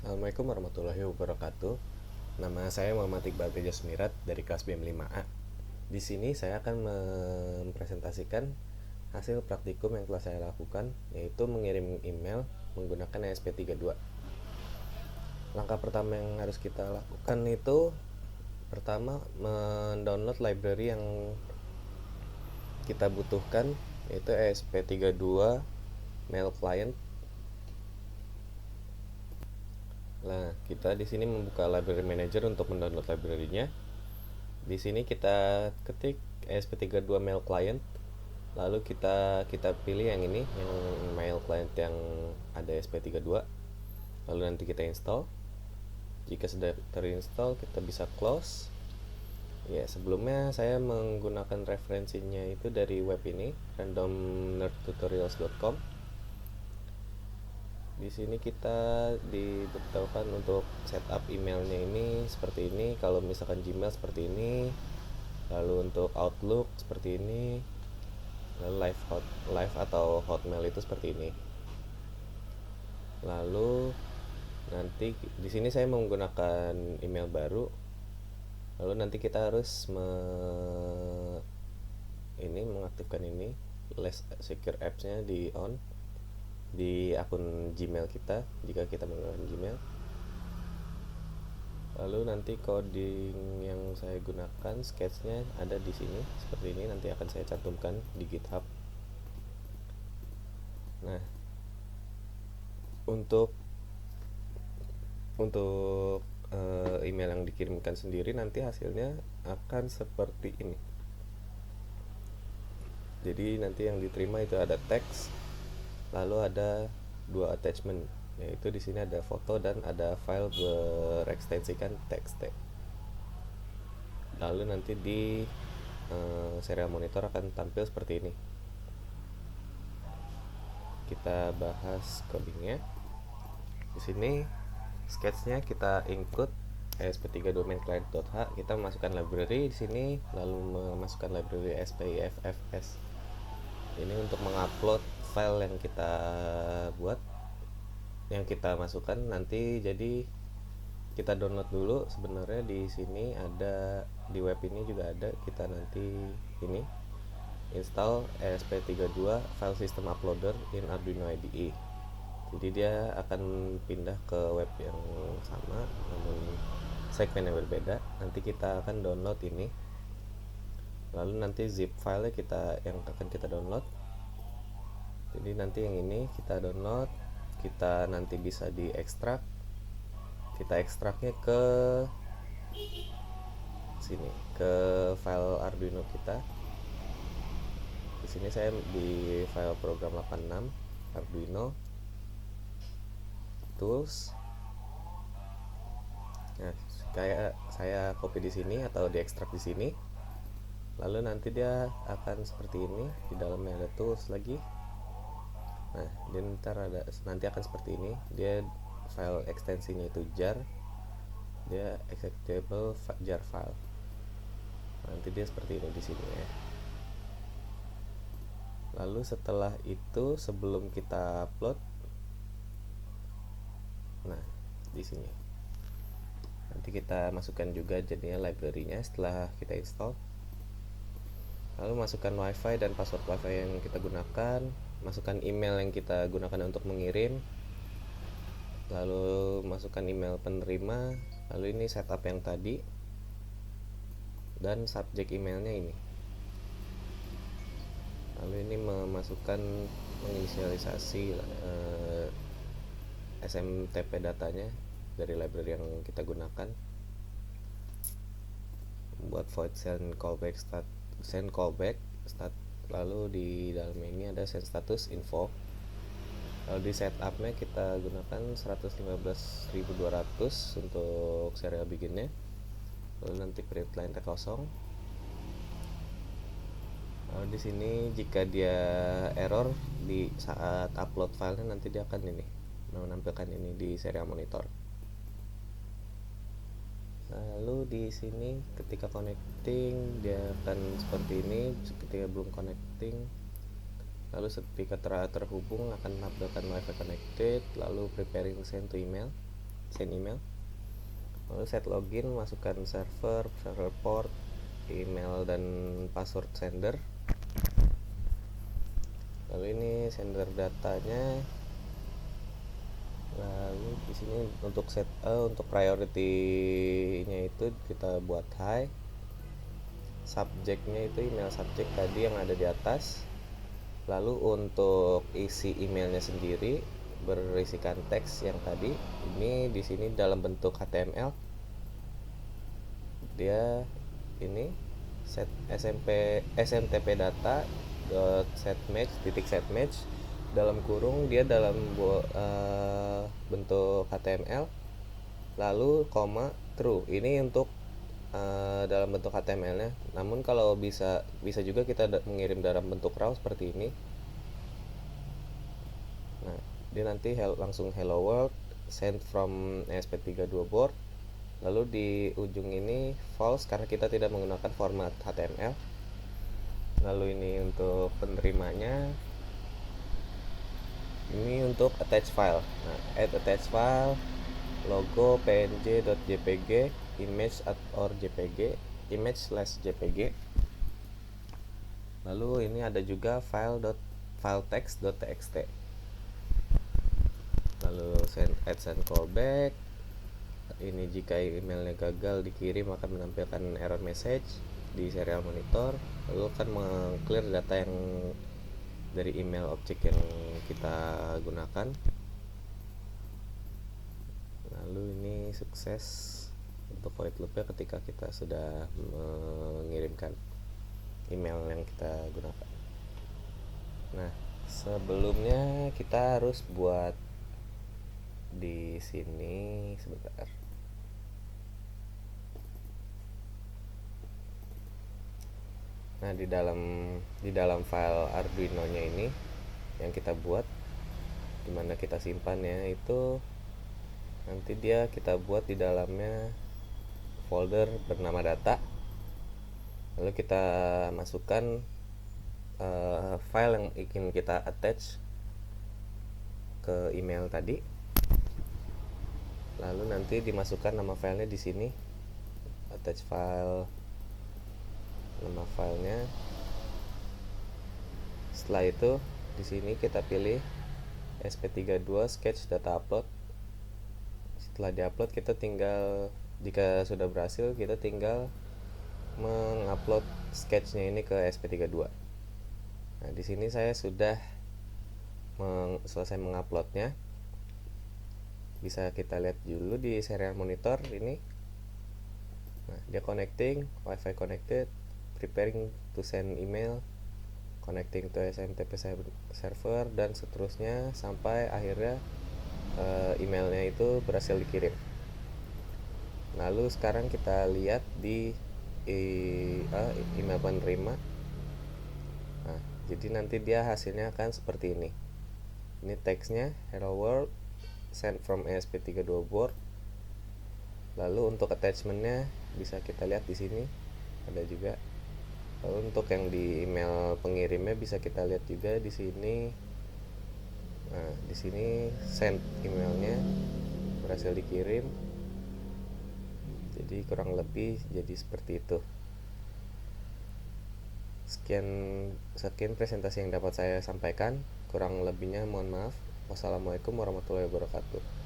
Assalamualaikum warahmatullahi wabarakatuh. Nama saya Muhammad Iqbal Teja Sumirat dari kelas BM5A. Di sini saya akan mempresentasikan hasil praktikum yang telah saya lakukan, yaitu mengirim email menggunakan ESP32. Langkah pertama yang harus kita lakukan itu pertama mendownload library yang kita butuhkan, yaitu ESP32 Mail Client. Nah, kita di sini membuka library manager untuk mendownload library-nya. Di sini kita ketik ESP32 Mail Client. Lalu kita pilih yang ini, yang Mail Client yang ada ESP32. Lalu nanti kita install. Jika sudah terinstall, kita bisa close. Ya, sebelumnya saya menggunakan referensinya itu dari web ini, randomnerdtutorials.com. Di sini kita diberitahukan untuk setup emailnya ini seperti ini. Kalau misalkan Gmail seperti ini, lalu untuk Outlook seperti ini, lalu live atau Hotmail itu seperti ini. Lalu nanti di sini saya menggunakan email baru. Lalu nanti kita harus mengaktifkan ini less secure apps-nya di on di akun Gmail kita jika kita menggunakan Gmail. Lalu nanti coding yang saya gunakan, sketch-nya ada di sini seperti ini, nanti akan saya cantumkan di GitHub. Nah, untuk email yang dikirimkan sendiri nanti hasilnya akan seperti ini. Jadi nanti yang diterima itu ada teks, lalu ada dua attachment, yaitu di sini ada foto dan ada file berekstensikan txt. Lalu nanti di serial monitor akan tampil seperti ini. Kita bahas codingnya. Di sini sketchnya kita include ESP32 mainclient.h. Kita masukkan library di sini, lalu memasukkan library SPIFFS. Ini untuk mengupload file yang kita buat, yang kita masukkan nanti. Jadi kita download dulu. Sebenarnya di sini ada, di web ini juga ada. Kita nanti ini install ESP32 file system uploader in Arduino IDE. Jadi dia akan pindah ke web yang sama namun segmen yang berbeda. Nanti kita akan download ini. Lalu nanti zip file yang akan kita download. Jadi nanti yang ini kita download, kita nanti bisa diekstrak. Kita ekstraknya ke sini, ke file Arduino kita. Di sini saya di file program 86 Arduino tools. Nah, kayak saya copy di sini atau diekstrak di sini. Lalu nanti dia akan seperti ini, di dalamnya ada tools lagi. Nah, dia nanti akan seperti ini. Dia file ekstensinya itu jar. Dia executable jar file. Nanti dia seperti ini di sini ya. Lalu setelah itu, sebelum kita upload, nah di sini nanti kita masukkan juga jadinya library-nya setelah kita install. Lalu masukkan wifi dan password wifi yang kita gunakan, masukkan email yang kita gunakan untuk mengirim, lalu masukkan email penerima, lalu ini setup yang tadi, dan subject emailnya ini. Lalu ini menginisialisasi SMTP datanya dari library yang kita gunakan, buat void send callback stat. Lalu di dalam ini ada send status info. Lalu di setupnya kita gunakan 115.200 untuk serial biginnya. Lalu nanti print line kosong. Lalu di sini jika dia error di saat upload filenya, nanti dia akan menampilkan ini di serial monitor. Lalu di sini ketika connecting dia akan seperti ini, ketika belum connecting. Lalu ketika terhubung akan menampilkan wifi connected, lalu preparing send to email. send email. Lalu set login, masukkan server port, email dan password sender. Lalu ini sender datanya. Lalu di sini untuk untuk priority-nya itu kita buat high. Subjeknya itu email subjek tadi yang ada di atas. Lalu untuk isi emailnya sendiri berisikan teks yang tadi. Ini di sini dalam bentuk HTML. Dia ini set smtp data .setmatch dalam kurung, dia dalam bentuk HTML, lalu koma true. Ini untuk dalam bentuk HTML-nya. Namun kalau bisa juga kita mengirim dalam bentuk raw seperti ini. Nah, dia nanti langsung hello world, send from ESP32 board. Lalu di ujung ini false karena kita tidak menggunakan format HTML. Lalu ini untuk penerimanya, ini untuk attach file. Nah, add attach file, logo png.jpg, image or jpg, image/jpg. Lalu ini ada juga file text.txt. Lalu send callback. Ini jika emailnya gagal dikirim akan menampilkan error message di serial monitor. Lalu akan meng-clear data yang dari email objek yang kita gunakan. Lalu ini sukses untuk void loopnya ketika kita sudah mengirimkan email yang kita gunakan. Nah, sebelumnya kita harus buat di sini sebentar. Nah, di dalam file Arduino-nya ini yang kita buat, dimana kita simpannya itu nanti kita buat di dalamnya folder bernama data. Lalu kita masukkan file yang ingin kita attach ke email tadi. Lalu nanti dimasukkan nama filenya di sini, attach file, nama filenya. Setelah itu di sini kita pilih SP32 sketch data upload. Setelah diupload, kita tinggal, jika sudah berhasil, kita tinggal mengupload sketchnya ini ke SP32. Nah, di sini saya sudah selesai menguploadnya. Bisa kita lihat dulu di serial monitor ini. Nah, dia connecting, wifi connected, preparing to send email, connecting to SMTP server, dan seterusnya sampai akhirnya emailnya itu berhasil dikirim. Lalu sekarang kita lihat di email penerima. Nah, jadi nanti dia hasilnya akan seperti ini. Ini teksnya hello world, send from ESP32 board. Lalu untuk attachmentnya bisa kita lihat di sini ada juga. Lalu untuk yang di email pengirimnya bisa kita lihat juga di sini. Nah, di sini send emailnya berhasil dikirim. Jadi kurang lebih jadi seperti itu. Sekian presentasi yang dapat saya sampaikan. Kurang lebihnya mohon maaf. Wassalamualaikum warahmatullahi wabarakatuh.